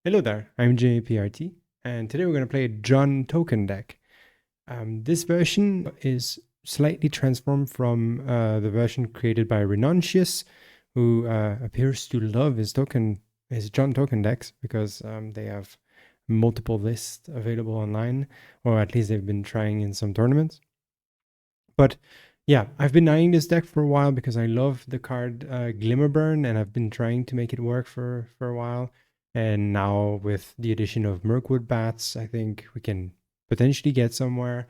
Hello there, I'm JPRT, and today we're going to play a John token deck. This version is slightly transformed from the version created by Renoncius, who appears to love his John token decks because they have multiple lists available online, or at least they've been trying in some tournaments. But yeah, I've been eyeing this deck for a while because I love the card Glimmer Bairn, and I've been trying to make it work for a while. And now with the addition of Mirkwood Bats, I think we can potentially get somewhere.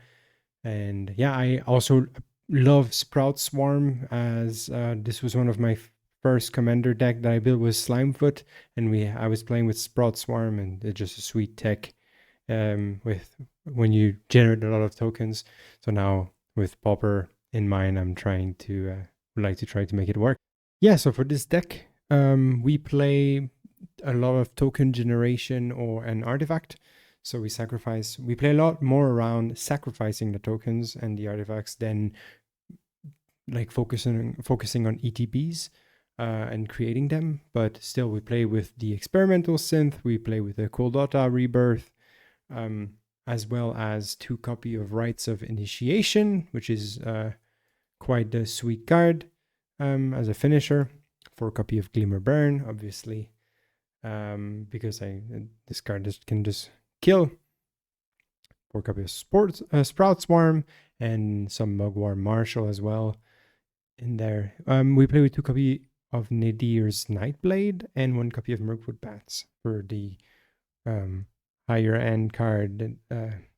And yeah, I also love Sprout Swarm, as this was one of my first commander deck that I built with Slimefoot, and I was playing with Sprout Swarm, and it's just a sweet tech with when you generate a lot of tokens. So now with Pauper in mind, I'm trying to would like to try to make it work. Yeah, so for this deck, we play a lot of token generation or an artifact. So we play a lot more around sacrificing the tokens and the artifacts than like focusing on ETBs and creating them. But still, we play with the Experimental Synth, we play with the Kuldotha Rebirth, as well as 2 copy of Rites of Initiation, which is quite a sweet card as a finisher. 4 copy of Glimmer Bairn, obviously, because this card can just kill. 4 copy of Sprout Swarm and some Mogg War Marshal as well in there. We play with 2 copy of Nadier's Nightblade and 1 copy of Mirkwood Bats for the higher end card.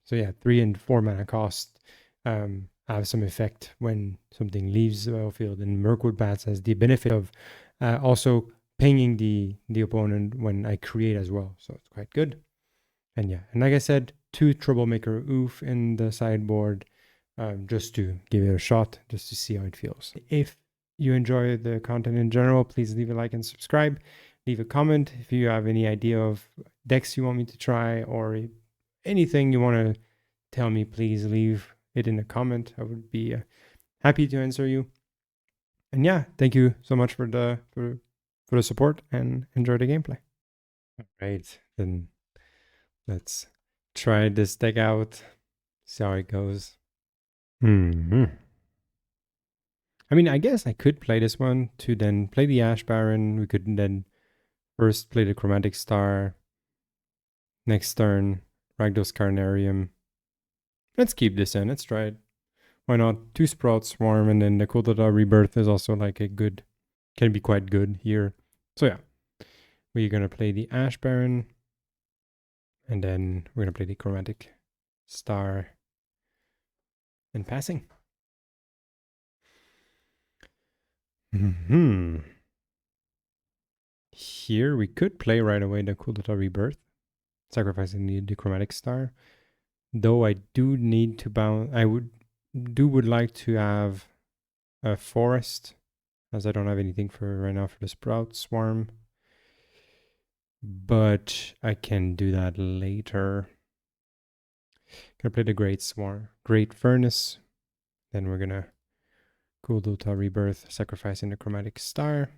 So yeah, 3 and 4 mana cost have some effect when something leaves the battlefield, and Mirkwood Bats has the benefit of also pinging the opponent when I create as well, so it's quite good. And yeah, and like I said, 2 Troublemaker Oof in the sideboard, just to give it a shot, just to see how it feels. If you enjoy the content in general, please leave a like and subscribe. Leave a comment if you have any idea of decks you want me to try, or anything you want to tell me. Please leave it in a comment. I would be happy to answer you. And yeah, thank you so much for the support, and enjoy the gameplay. All right, then let's try this deck out, see how it goes. I mean, I guess I could play this one to then play the Ash Barren. We could then first play the Chromatic Star. Next turn, Rakdos Carnarium. Let's keep this in. Let's try it. Why not? 2 Sprout Swarm, and then the Kuldotha Rebirth is also like can be quite good here. So yeah, we're gonna play the Ash Barren, and then we're gonna play the Chromatic Star and passing. Here we could play right away the Kuldotha Rebirth, sacrificing the Chromatic Star. Though I do need to bounce. I would like to have a forest, as I don't have anything for right now for the Sprout Swarm. But I can do that later. Gonna play the Great Furnace. Then we're gonna Kuldotha Rebirth, sacrificing the Chromatic Star.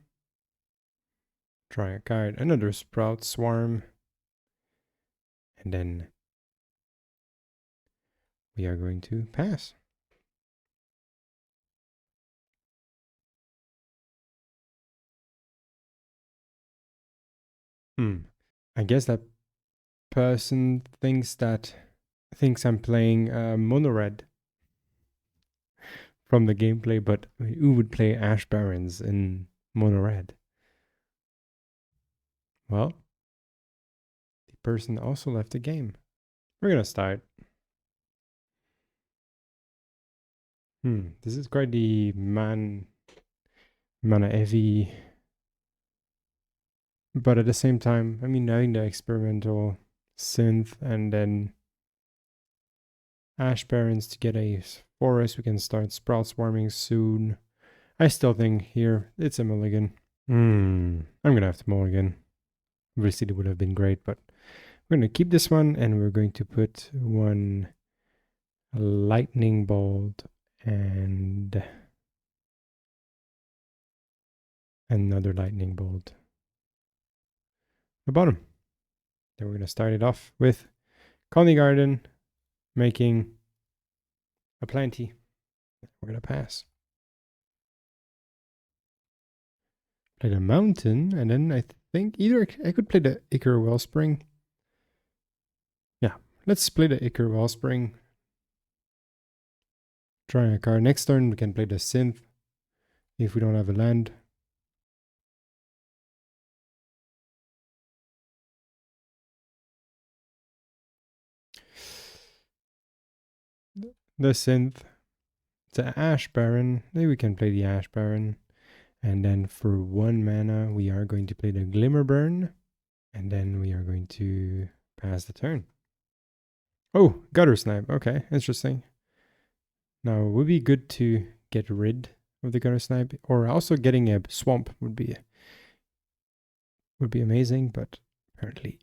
Try a card, another Sprout Swarm. And then we are going to pass. I guess that person thinks I'm playing mono red from the gameplay, but who would play Ash Barrens in mono red? Well, the person also left the game. We're gonna start. This is quite the mana heavy, but at the same time, I mean, having the Experimental Synth and then Ash Barrens to get a forest, we can start Sprout Swarming soon. I still think here it's a mulligan. I'm gonna have to mulligan. Obviously, it would have been great, but we're gonna keep this one, and we're going to put 1 lightning bolt and another lightning bolt at the bottom. Then we're going to start it off with Khalni Garden, making a plenty. We're going to pass. Play the mountain, and then I think either I could play the Ichor Wellspring. Yeah, let's play the Ichor Wellspring. Drawing a card. Next turn we can play the synth if we don't have a land. The synth. The Ash Barren. Maybe we can play the Ash Barren. And then for 1 mana, we are going to play the Glimmer Bairn. And then we are going to pass the turn. Oh, Gutter Snipe. Okay, interesting. Now, it would be good to get rid of the Gutter Snipe. Or also getting a Swamp would be amazing, but apparently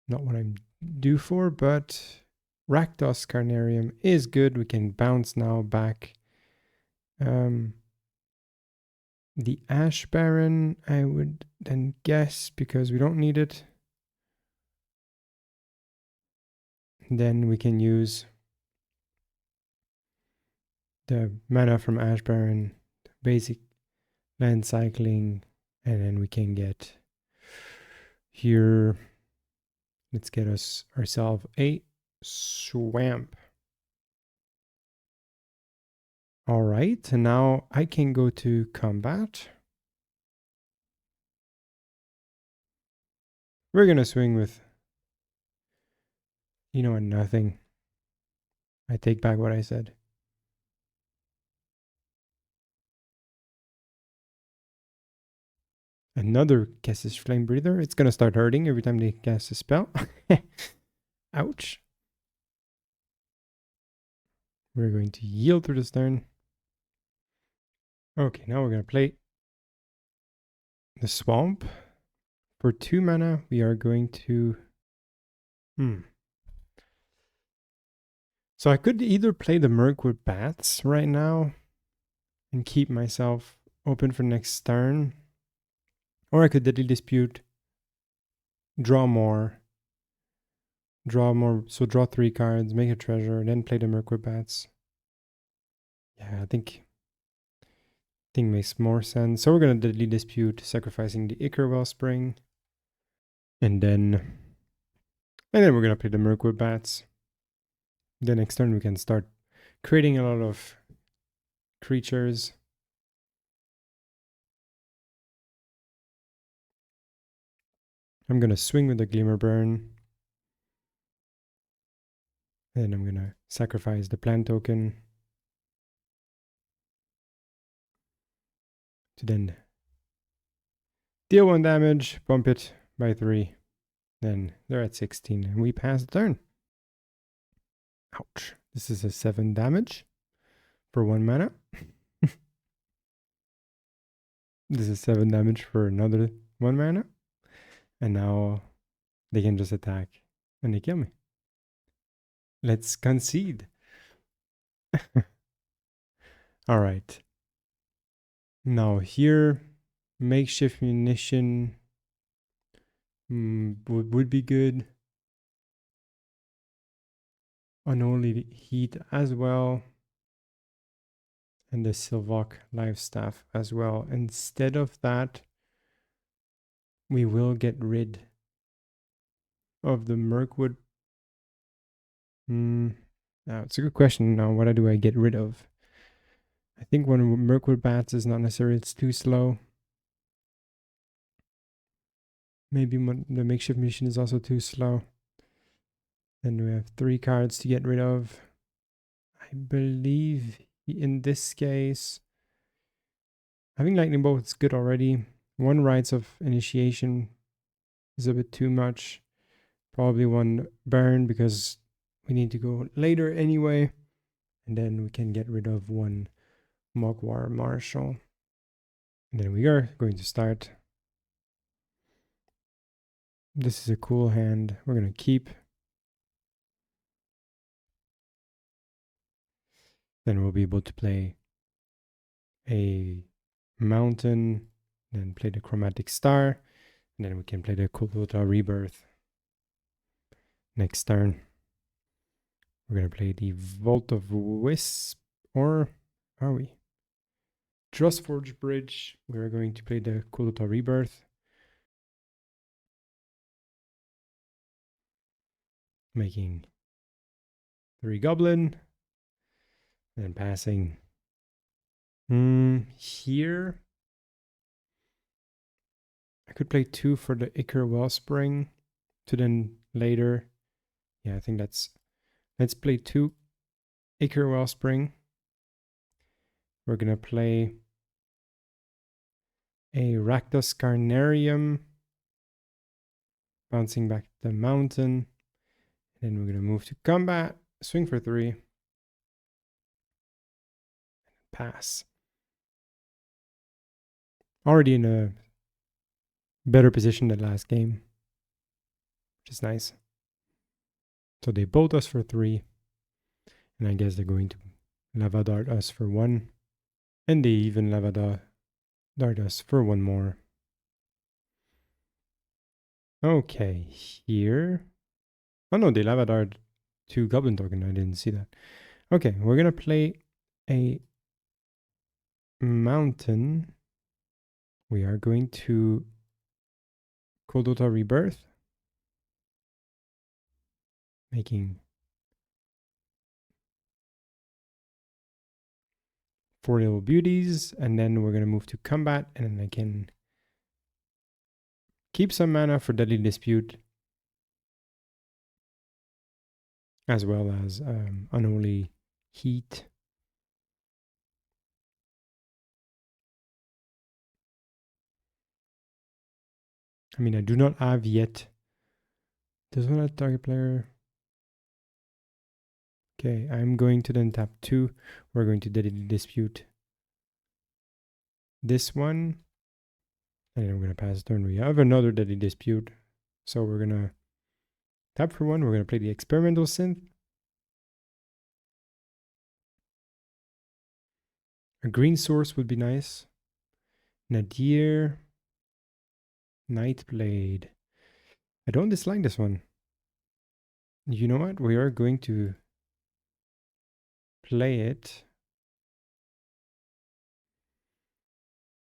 not what I'm due for. But Rakdos Carnarium is good. We can bounce now back. The Ash Barren, I would then guess, because we don't need it. Then we can use the mana from Ash Barren, basic land cycling, and then we can get here. Let's get ourselves a swamp. All right, and now I can go to combat. We're gonna swing with, you know what, nothing. I take back what I said. Another Kessis Flame Breather. It's gonna start hurting every time they cast a spell. Ouch. We're going to yield through this turn. Okay, now we're gonna play the Swamp. For 2 mana, we are going to... So I could either play the Mirkwood Bats right now and keep myself open for next turn, or I could Deadly Dispute, draw more, so draw 3 cards, make a treasure, then play the Mirkwood Bats. Yeah, I think makes more sense. So we're gonna Deadly Dispute, sacrificing the Ichor Wellspring, and then we're gonna play the Mirkwood Bats. The next turn we can start creating a lot of creatures. I'm gonna swing with the Glimmer Bairn. And I'm gonna sacrifice the plant token to then deal 1 damage, bump it by 3. Then they're at 16 and we pass the turn. Ouch. This is a 7 damage for 1 mana. This is 7 damage for another 1 mana. And now they can just attack and they kill me. Let's concede. All right. Now here, Makeshift Munition would be good. Unholy Heat as well. And the Silvok Lifestaff as well. Instead of that, we will get rid of the Mirkwood. Now, it's a good question. Now, what do I get rid of? I think one of Mirkwood Bats is not necessary. It's too slow. Maybe the Makeshift Munition is also too slow. Then we have 3 cards to get rid of. I believe in this case, having Lightning Bolt is good already. 1 Rites of Initiation is a bit too much. Probably 1 Burn because we need to go later anyway. And then we can get rid of 1 Mogg War Marshal. And then we are going to start. This is a cool hand. We're going to keep. Then we'll be able to play a mountain, then play the Chromatic Star, And then we can play the Kuldotha Rebirth. Next turn, we're going to play the Vault of Wisp, or are we? Drossforge Bridge. We're going to play the Kuldotha Rebirth. Making 3 Goblin. And passing. Here. I could play 2 for the Ichor Wellspring to then later. Yeah, I think that's... Let's play 2 Ichor Wellspring. We're going to play a Rakdos Carnarium. Bouncing back to the mountain. And then we're going to move to combat. Swing for 3. Pass. Already in a better position than last game, which is nice. So they bolt us for 3. And I guess they're going to Lava Dart us for 1. And they even Lava Dart us for 1 more. Okay, here. Oh no, they Lava Dart 2 Goblin token. I didn't see that. Okay, we're going to play a mountain. We are going to Kuldotha Rebirth. Making 4 little beauties. And then we're going to move to combat. And then I can keep some mana for Deadly Dispute. As well as Unholy Heat. I mean, I do not have yet. Does one have target player? Okay, I'm going to then tap 2. We're going to Deadly Dispute this one. And then we're going to pass turn. We have another Deadly Dispute. So we're going to tap for 1. We're going to play the Experimental Synth. A green source would be nice. Nadier. Nightblade. I don't dislike this one. You know what? We are going to play it.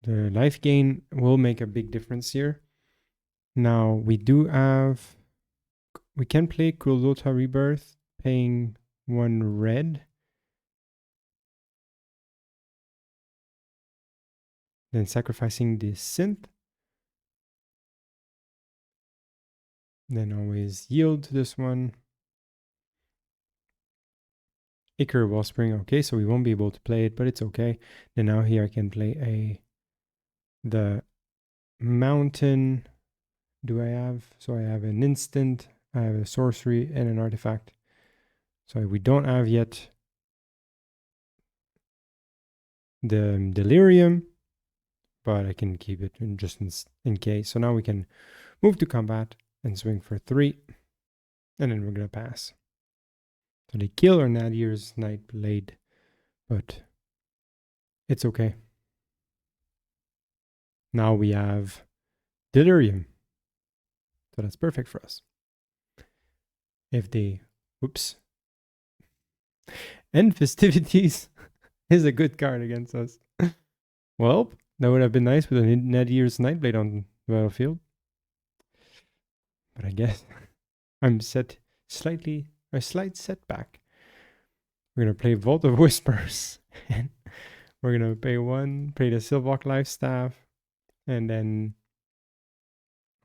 The life gain will make a big difference here. Now, we do have... We can play Kuldotha Rebirth, paying 1 red. Then sacrificing the synth. Then always yield to this one. Ichor Wellspring, okay, so we won't be able to play it, but it's okay. Then now here I can play the mountain. Do I have? So I have an instant, I have a sorcery, and an artifact. So we don't have yet the delirium, but I can keep it just in case. So now we can move to combat and swing for 3, and then we're gonna pass. So they kill our Nadier's Nightblade, but it's okay. Now we have delirium, so that's perfect for us. If they, whoops, end festivities is a good card against us. Well, that would have been nice with a Nadier's Nightblade on the battlefield. But I guess I'm set slightly, a slight setback. We're going to play Vault of Whispers. And we're going to pay 1, play the Silvok Lifestaff. And then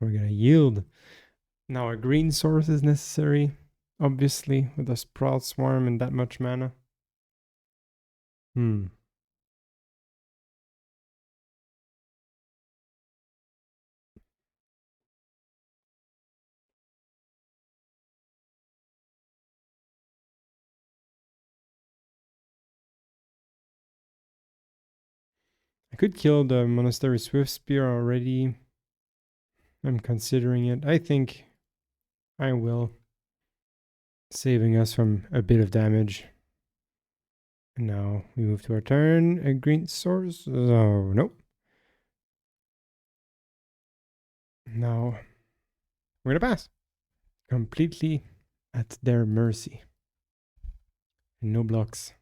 we're going to yield. Now a green source is necessary, obviously, with a Sprout Swarm and that much mana. I could kill the Monastery Swift Spear already. I'm considering it. I think I will. Saving us from a bit of damage. And now we move to our turn. A green source. Oh, nope. Now we're gonna pass. Completely at their mercy. No blocks.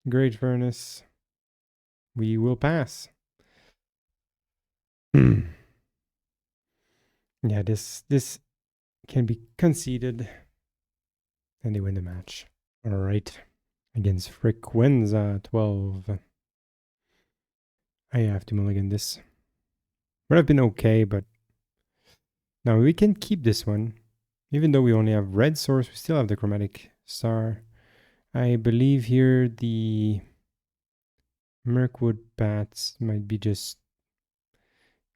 Great Furnace. We will pass. Yeah, this can be conceded. And they win the match. Alright. Against Frequenza 12. I have to mulligan this. Would have been okay, but now we can keep this one. Even though we only have red source, we still have the Chromatic Star. I believe here the Mirkwood Bats might be just...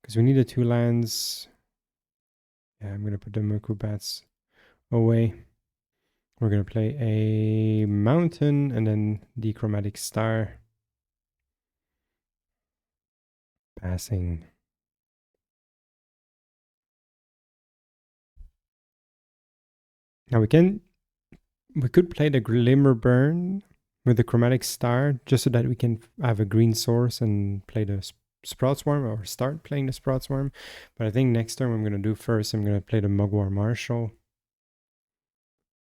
because we need the 2 lands. Yeah, I'm going to put the Mirkwood Bats away. We're going to play a Mountain and then the Chromatic Star. Passing. Now we could play the Glimmer Bairn with the Chromatic Star just so that we can have a green source and play the Sprout Swarm or start playing the Sprout Swarm. But I think next turn I'm going to do first, I'm going to play the Mogg War Marshal.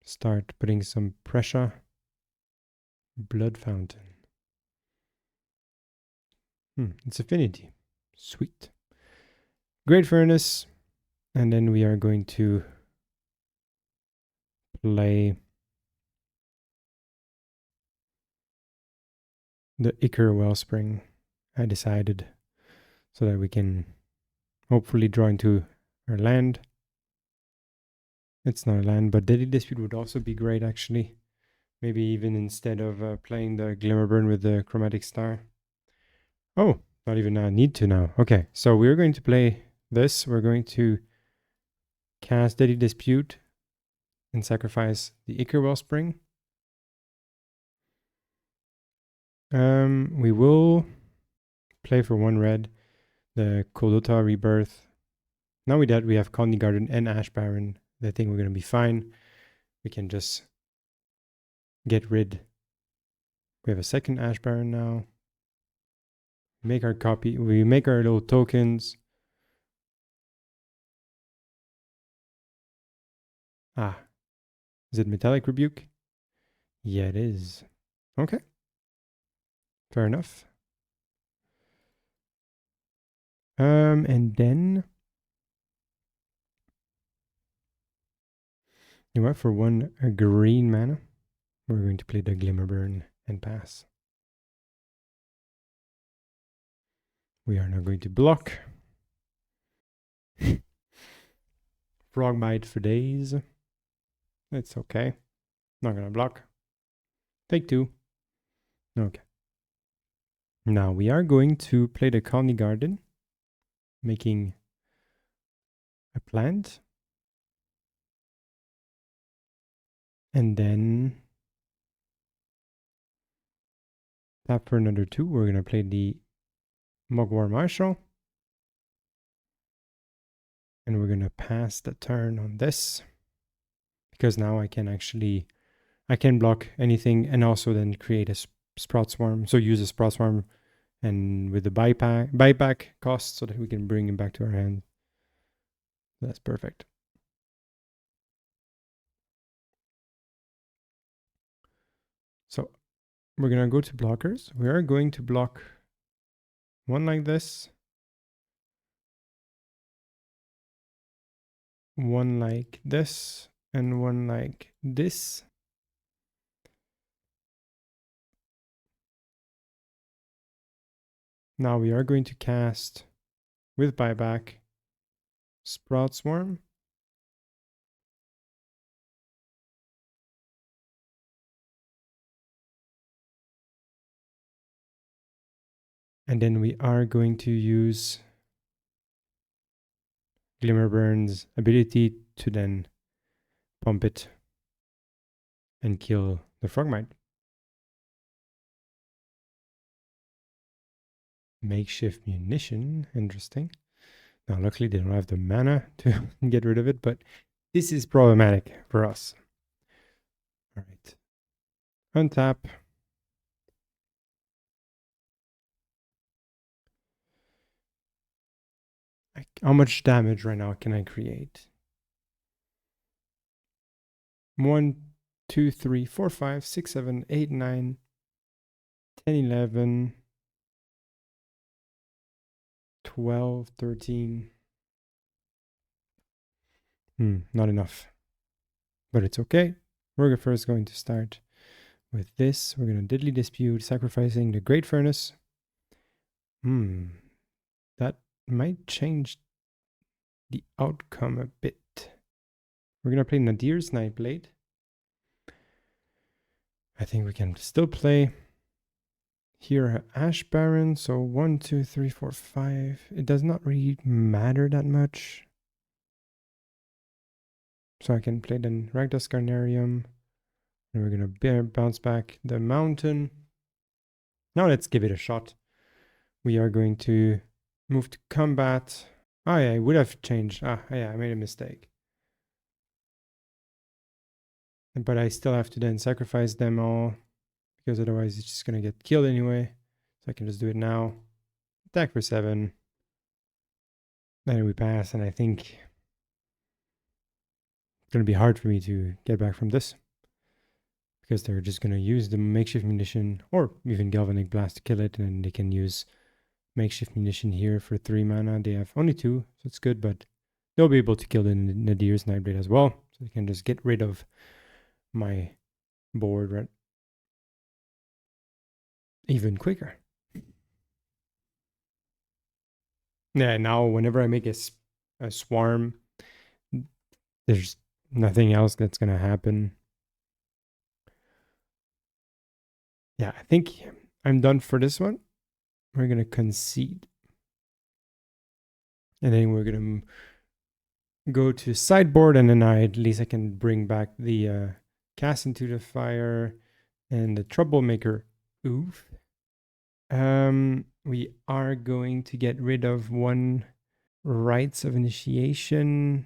Start putting some pressure. Blood Fountain. It's Affinity. Sweet. Great Furnace. And then we are going to play the Ichor Wellspring, I decided, so that we can hopefully draw into our land. It's not a land, but Deadly Dispute would also be great, actually. Maybe even instead of playing the Glimmer Bairn with the Chromatic Star. Oh, not even now. Need to now. Okay, so we're going to play this. We're going to cast Deadly Dispute and sacrifice the Ichor Wellspring. We will play for 1 red the Kuldotha Rebirth. Now we have Khalni Garden and Ash Barren. I think we're going to be fine. We can just get rid. We have a second Ash Barren now. Make our copy. We make our little tokens. Ah. Is it Metallic Rebuke? Yeah, it is. Okay. Fair enough. And then you know what? For 1 green mana, we're going to play the Glimmer Bairn and pass. We are not going to block. Frogmite for days. It's okay. Not gonna block. Take 2. Okay. Now we are going to play the Khalni Garden, making a plant. And then tap for another 2. We're going to play the Mogg War Marshal. And we're going to pass the turn on this. Because now I can block anything and also then create a Sprout Swarm. So use a Sprout Swarm and with the buyback cost so that we can bring him back to our hand. That's perfect. So we're going to go to blockers. We are going to block 1 like this. 1 like this. And 1 like this. Now we are going to cast with buyback Sprout Swarm. And then we are going to use Glimmer Bairn's ability to then pump it and kill the Frogmite. Makeshift Munition, interesting. Now luckily they don't have the mana to get rid of it, but this is problematic for us. All right. Untap. How much damage right now can I create? 1, 2, 3, 4, 5, 6, 7, 8, 9, 10, 11, 12, 13. Not enough. But it's okay. We're first going to start with this. We're going to Deadly Dispute, sacrificing the Great Furnace. That might change the outcome a bit. We're going to play Nadier's Nightblade. I think we can still play here Ash Barrens. So 1, 2, 3, 4, 5. It does not really matter that much. So I can play then Rakdos Carnarium. And we're going to bounce back the mountain. Now let's give it a shot. We are going to move to combat. Oh yeah, I would have changed. Yeah, I made a mistake. But I still have to then sacrifice them all, because otherwise it's just going to get killed anyway. So I can just do it now. Attack for 7. Then we pass, and I think it's going to be hard for me to get back from this, because they're just going to use the Makeshift Munition, or even Galvanic Blast to kill it, and then they can use Makeshift Munition here for 3 mana. They have only 2, so it's good, but they'll be able to kill the Nadier's Nightblade as well. So they can just get rid of my board right even quicker. Yeah, now whenever I make a swarm, there's nothing else that's going to happen. Yeah, I think I'm done for this one. We're going to concede. And then we're going to go to sideboard, and then at least I can bring back the Cast into the Fire and the Troublemaker. Oof. We are going to get rid of 1 Rites of Initiation,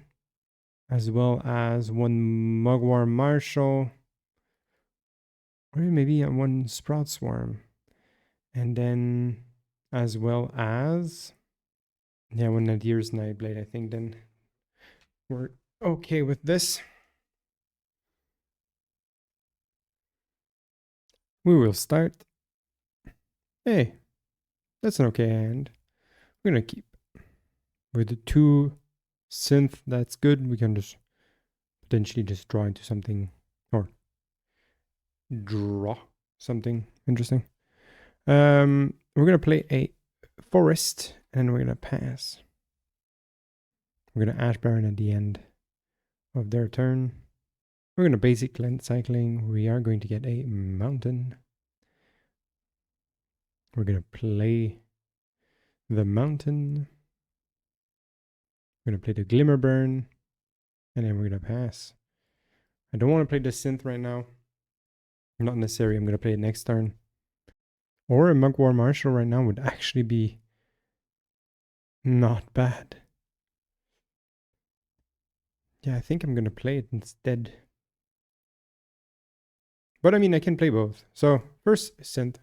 as well as 1 Mogg War Marshal, or maybe 1 Sprout Swarm. And then, as well as, 1 Nadier's Nightblade. I think then we're okay with this. We will start. Hey, that's an okay hand. We're going to keep. With the 2 synth, that's good. We can just potentially just draw into something, or draw something interesting. We're going to play a forest, and we're going to pass. We're going to Ash Barren at the end of their turn. We're going to basic land cycling. We are going to get a mountain. We're going to play the mountain. We're going to play the Glimmer Bairn, and then we're going to pass. I don't want to play the synth right now. Not necessary. I'm going to play it next turn. Or a Mogg War Marshal right now would actually be not bad. Yeah, I think I'm going to play it instead. But I mean, I can play both. So, first synth.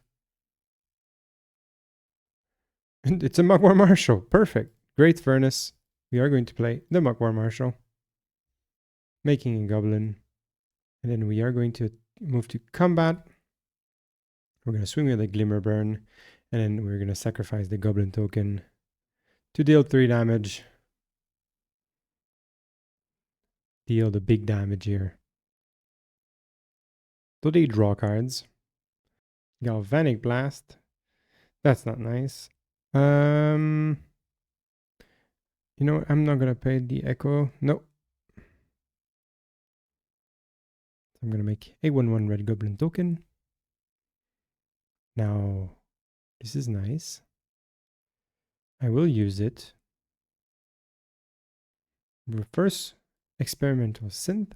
And it's a Mogg War Marshal. Perfect. Great Furnace. We are going to play the Mogg War Marshal. Making a goblin. And then we are going to move to combat. We're going to swing with a Glimmer Bairn. And then we're going to sacrifice the goblin token to deal 3 damage. Deal the big damage here. So they draw cards. Galvanic Blast. That's not nice. You know what? I'm not going to pay the Echo. Nope. I'm going to make a 1/1 red goblin token. Now, this is nice. I will use it. First, Experimental Synth.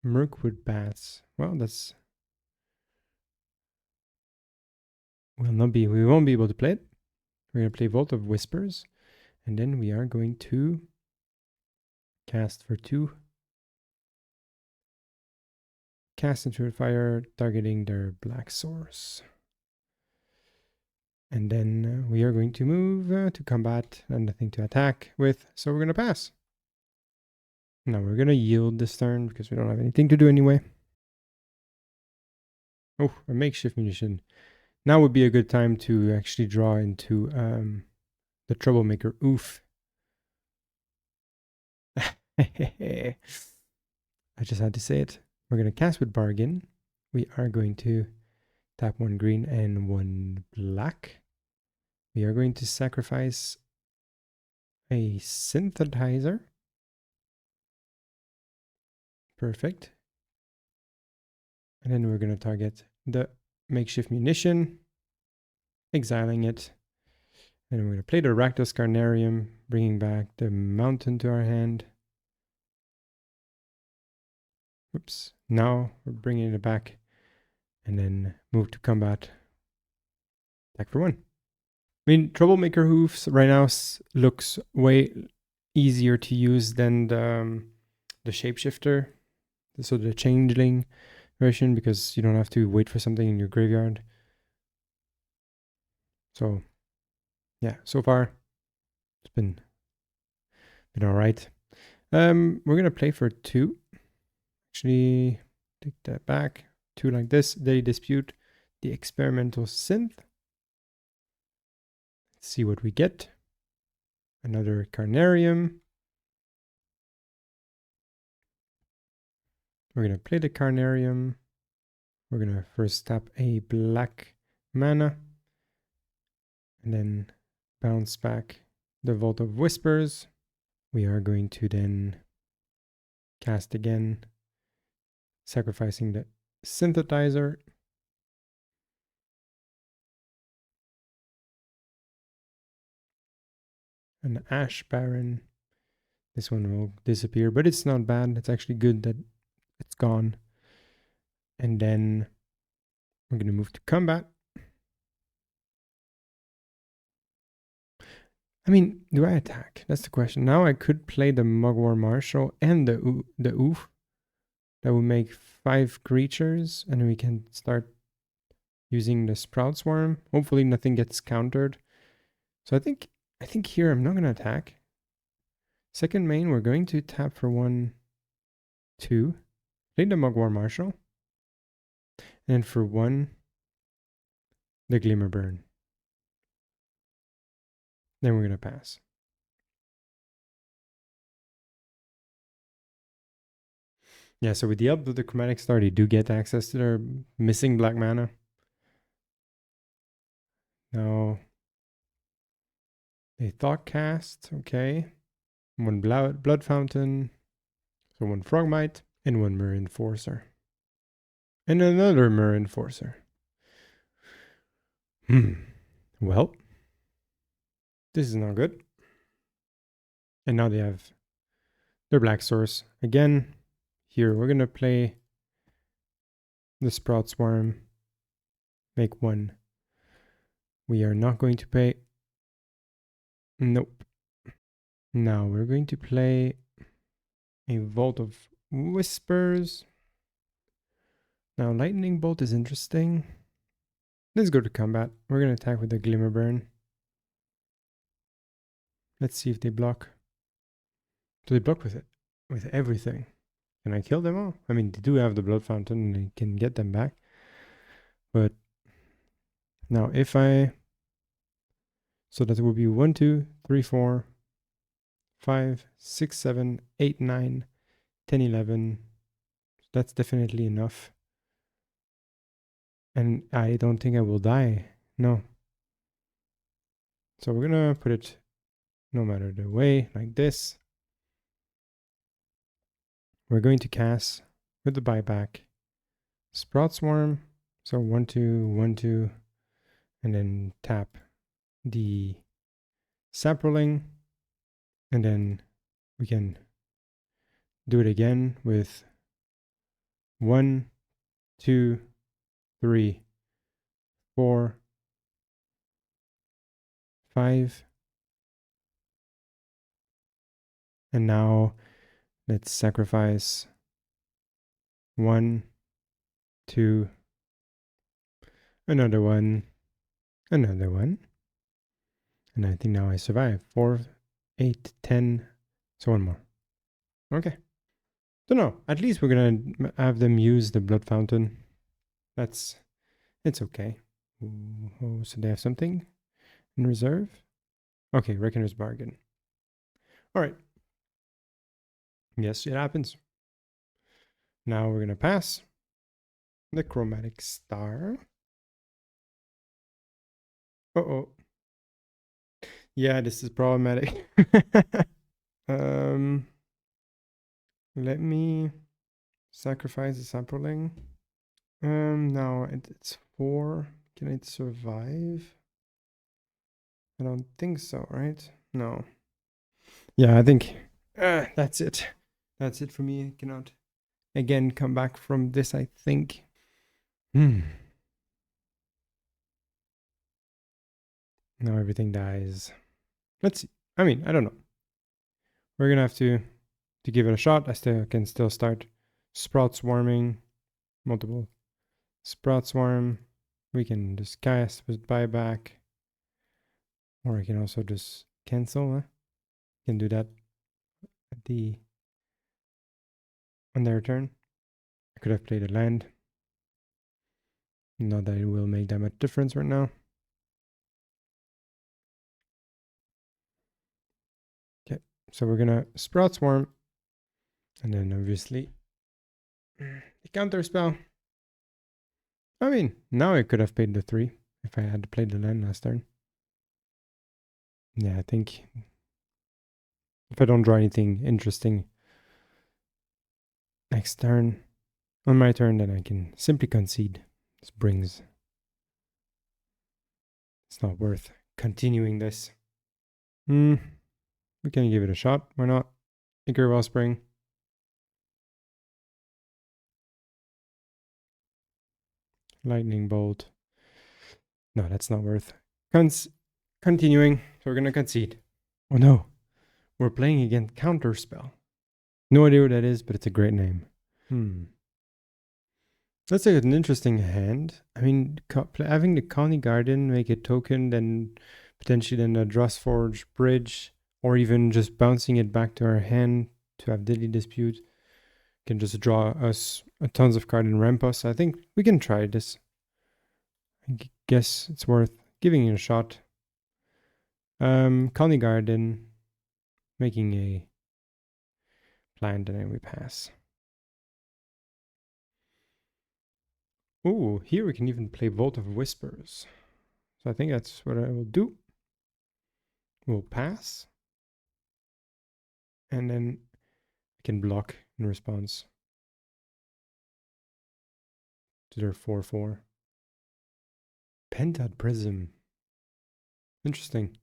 Mirkwood Bats. Well, that's... we won't be able to play it. We're going to play Vault of Whispers. And then we are going to cast for 2. Cast into the Fire, targeting their black source. And then we are going to move to combat and nothing to attack with, so we're going to pass. Now we're going to yield this turn because we don't have anything to do anyway. Oh, a makeshift munition. Now would be a good time to actually draw into the troublemaker. Oof. I just had to say it. We're going to cast with bargain. We are going to tap 1 green and 1 black. We are going to sacrifice a synthesizer. Perfect. And then we're going to target the makeshift munition, exiling it. And we're going to play the Rakdos Carnarium, bringing back the mountain to our hand. Oops. Now we're bringing it back and then move to combat. Attack for 1. I mean, Troublemaker Hoofs right now looks way easier to use than the Shapeshifter, so the Changeling version, because you don't have to wait for something in your graveyard. So, yeah, so far it's been all right. We're gonna play for 2. Actually, take that back. 2 like this. They dispute the Experimental Synth. Let's see what we get. Another Carnarium. We're going to play the Carnarium. We're going to first tap a black mana. And then bounce back the Vault of Whispers. We are going to then cast again, sacrificing the Synthesizer. An Ash Barren. This one will disappear, but it's not bad. It's actually good that it's gone. And then we're going to move to combat. I mean, do I attack? That's the question. Now I could play the Mogg War Marshal and the Oof. That would make 5 creatures, and we can start using the Sprout Swarm. Hopefully nothing gets countered. So I think here I'm not gonna attack. Second main, we're going to tap for 1, 2. Play the Mogg War Marshal. And for 1, the Glimmer Bairn. Then we're gonna pass. Yeah, so with the help of the Chromatic Star, they do get access to their missing black mana. Now, they Thought Cast, okay. 1 Blood Fountain, so 1 Frogmite, and 1 Mirror Enforcer. And another Mirror Enforcer. Well, this is not good. And now they have their black source. Again, here we're going to play the Sprout Swarm. Make 1. We are not going to pay. Nope. Now we're going to play a Vault of Whispers. Now Lightning Bolt is interesting. Let's go to combat. We're going to attack with the Glimmer Bairn. Let's see if they block. So they block with it, with everything. Can I kill them all? I mean, they do have the Blood Fountain and I can get them back. But now if I... So that would be 1, 2, 3, 4, 5, 6, 7, 8, 9, 10, 11. That's definitely enough. And I don't think I will die. No. So we're going to put it no matter the way, like this. We're going to cast with the buyback Sprout Swarm. So 1, 2, 1, 2, and then tap the Saproling, and then we can do it again with 1, 2, 3, 4, 5, and now let's sacrifice 1, 2, another 1, Another one. And I think now I survive. 4, 8, 10. So one more. Okay. So no, at least we're going to have them use the blood fountain. It's okay. Oh, so they have something in reserve? Okay, Reckoner's Bargain. All right. Yes, it happens. Now we're going to pass the Chromatic Star. Uh-oh. Yeah, this is problematic. Let me sacrifice the sapling. Now it's 4. Can it survive? I don't think so, right? No. Yeah, I think that's it. That's it for me. I cannot again come back from this, I think. Now everything dies. Let's see. I mean, I don't know. We're gonna have to give it a shot. I can still start sprout swarming. Multiple sprout swarm. We can just cast with buyback. Or I can also just cancel. Can do that at on their turn. I could have played a land. Not that it will make that much difference right now. Okay, so we're gonna Sprout Swarm, and then obviously the counter spell. I mean, now I could have paid the 3 if I had played the land last turn. Yeah, I think if I don't draw anything interesting next turn, on my turn, then I can simply concede. This brings. It's not worth continuing this. We can give it a shot. Why not? Ichor Wellspring. Lightning Bolt. No, that's not worth. Continuing. So we're going to concede. Oh no. We're playing against Counterspell. No idea what that is, but it's a great name. That's like an interesting hand. I mean, having the Khalni Garden make a token, then potentially then a Drossforge Bridge, or even just bouncing it back to our hand to have Deadly Dispute, can just draw us a tons of cards and ramp us. I think we can try this. I guess it's worth giving it a shot. Khalni Garden, making a plant, and then we pass. Ooh, here we can even play Vault of Whispers. So I think that's what I will do. We'll pass. And then I can block in response to their 4/4. Pentad Prism. Interesting.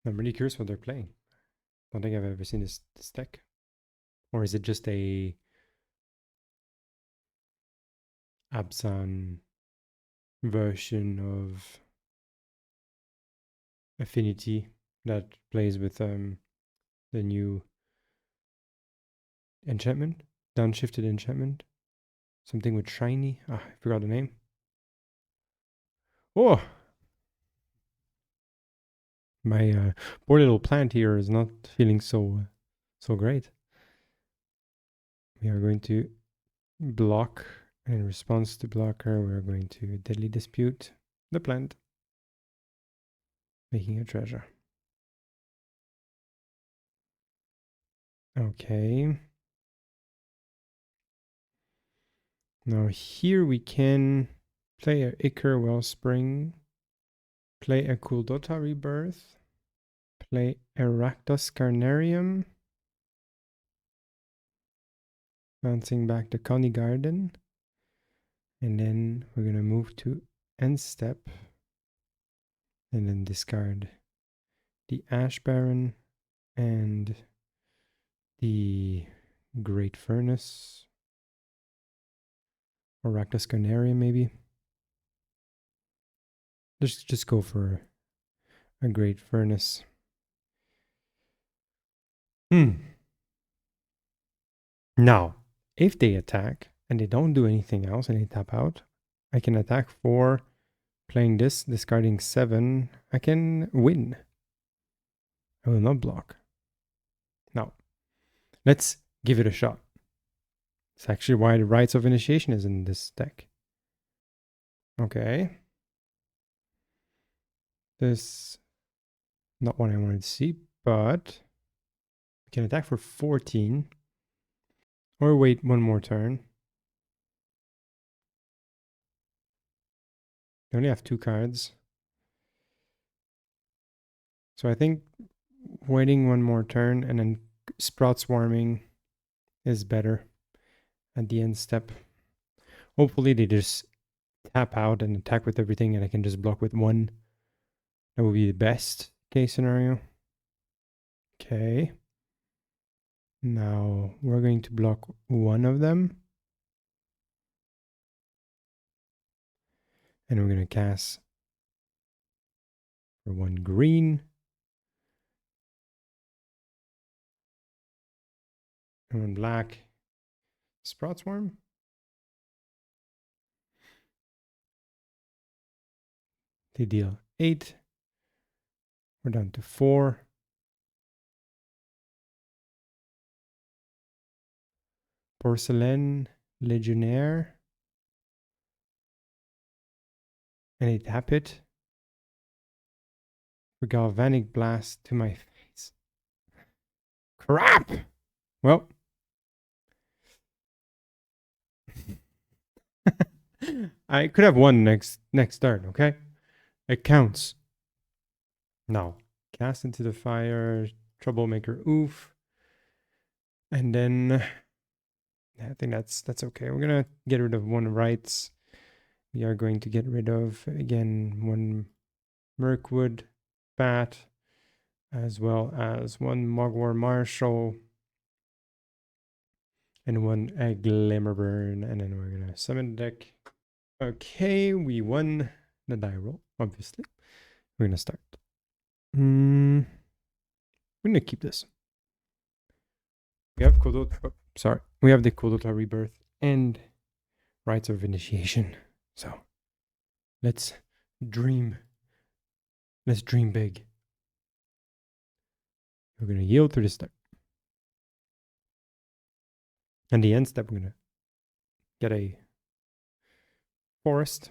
I'm really curious what they're playing. I don't think I've ever seen this deck. Or is it just a Abzan version of Affinity that plays with the new enchantment? Downshifted enchantment? Something with shiny? I forgot the name. Oh! My poor little plant here is not feeling so great. We are going to block. In response to blocker, we're going to Deadly Dispute the plant, making a treasure. Okay. Now here we can play a Ichor Wellspring, play a Kuldotha Rebirth, play a Rakdos Carnarium, bouncing back to Khalni Garden, and then we're going to move to end step, and then discard the Ash Barren and the Great Furnace, or Rakdos Carnarium maybe. Let's just go for a Great Furnace. Now, if they attack and they don't do anything else and they tap out, I can attack for playing this, discarding 7, I can win. I will not block. Now, let's give it a shot. It's actually why the Rites of Initiation is in this deck. Okay. This, not what I wanted to see, but we can attack for 14. Or wait one more turn. We only have 2 cards. So I think waiting one more turn and then Sprout Swarming is better at the end step. Hopefully they just tap out and attack with everything and I can just block with 1. That would be the best case scenario. Okay. Now we're going to block 1 of them. And we're going to cast for 1 green. And 1 black. Sprout Swarm. They deal 8. We're down to 4. Porcelain Legionnaire. And they tap it. For Galvanic Blast to my face. Crap! Well. I could have won next turn, okay? It counts. Now, cast into the fire, Troublemaker, oof. And then I think that's okay. We're gonna get rid of 1 Rites. We are going to get rid of again 1 Mirkwood Bat, as well as 1 Mogg War Marshal and 1 Glimmer Bairn, and then we're gonna summon the deck. Okay, we won the die roll, obviously. We're gonna start. We're gonna keep this. We have we have the Kuldotha Rebirth and Rites of Initiation. So let's dream. Let's dream big. We're gonna yield through the step. And the end step, we're gonna get a forest.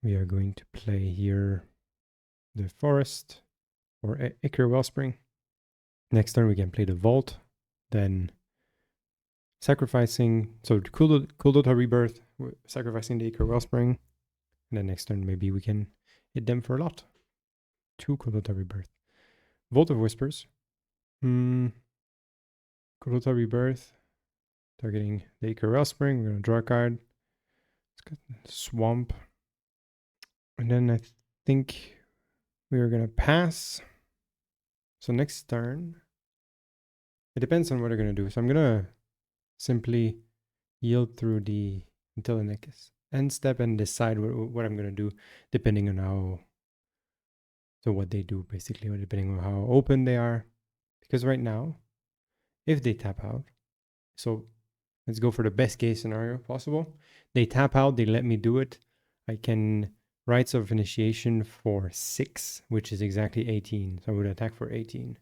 We are going to play here the forest or Ichor Wellspring. Next turn we can play the vault, then sacrificing, so Kuldotha Rebirth, sacrificing the Ichor Wellspring, and then next turn maybe we can hit them for a lot. 2 Kuldotha Rebirth. Vault of Whispers. Kuldotha Rebirth, targeting the Ichor Wellspring. We're going to draw a card. Let's get Swamp. And then I think we are going to pass. So next turn, it depends on what they're going to do. So I'm going to simply yield through until the next end step and decide what I'm going to do depending on what they do basically, or depending on how open they are. Because right now, if they tap out, so let's go for the best case scenario possible. They tap out, they let me do it. I can Rites of Initiation for 6, which is exactly 18. So I would attack for 18.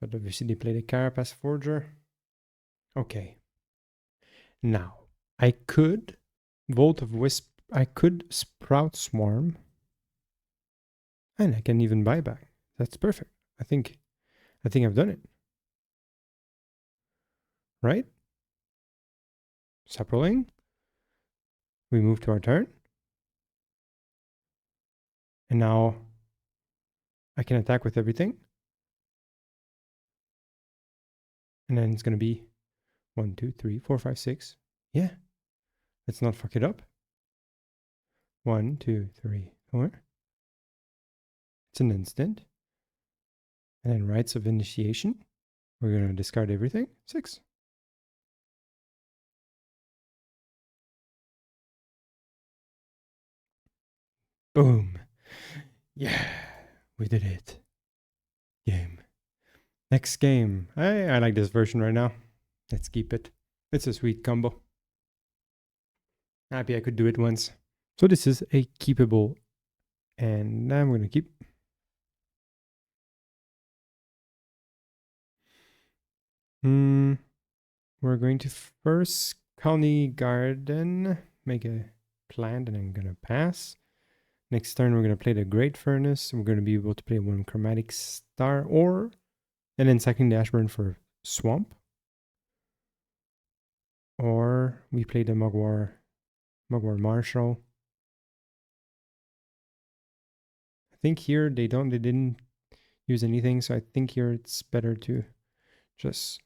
But obviously they play the Carapace Forger. Okay. Now, I could Vault of Wisp. I could Sprout Swarm. And I can even buy back. That's perfect. I think I've done it. Right? Saproling. We move to our turn. And now I can attack with everything. And then it's going to be 1, 2, 3, 4, 5, 6. Yeah. Let's not fuck it up. 1, 2, 3, 4. It's an instant. And then Rites of Initiation. We're going to discard everything. 6. Boom. Yeah. We did it. Game. Next game. I like this version right now. Let's keep it. It's a sweet combo. Happy I could do it once. So this is a keepable, and I'm going to keep. We're going to first Khalni Garden, make a plant, and I'm going to pass. Next turn, we're going to play the Great Furnace. We're going to be able to play one Chromatic Star, and then second the Ash Barren for Swamp. Or we play the Mogg War Marshal. I think here they didn't use anything, so I think here it's better to just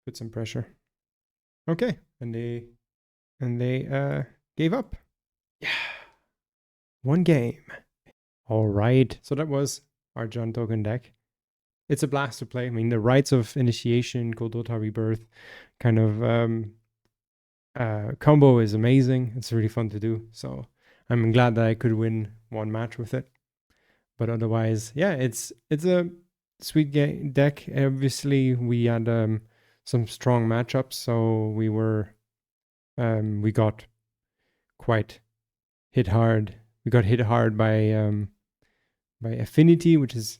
put some pressure. Okay, and they gave up. Yeah. One game. All right. So that was our John token deck. It's a blast to play. I mean, the Rites of Initiation, Kuldotha Rebirth kind of combo is amazing. It's really fun to do. So I'm glad that I could win one match with it. But otherwise, yeah, it's a sweet deck. Obviously, we had some strong matchups, so we got quite hit hard. We got hit hard by Affinity, which is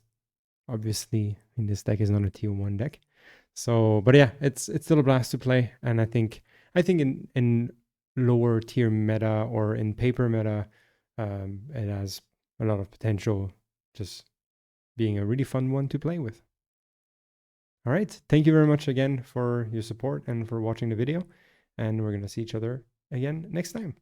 obviously in this deck is not a tier 1 deck. So, but yeah, it's still a blast to play, and I think in lower tier meta or in paper meta, it has a lot of potential, just being a really fun one to play with. All right, thank you very much again for your support and for watching the video, and we're gonna see each other again next time.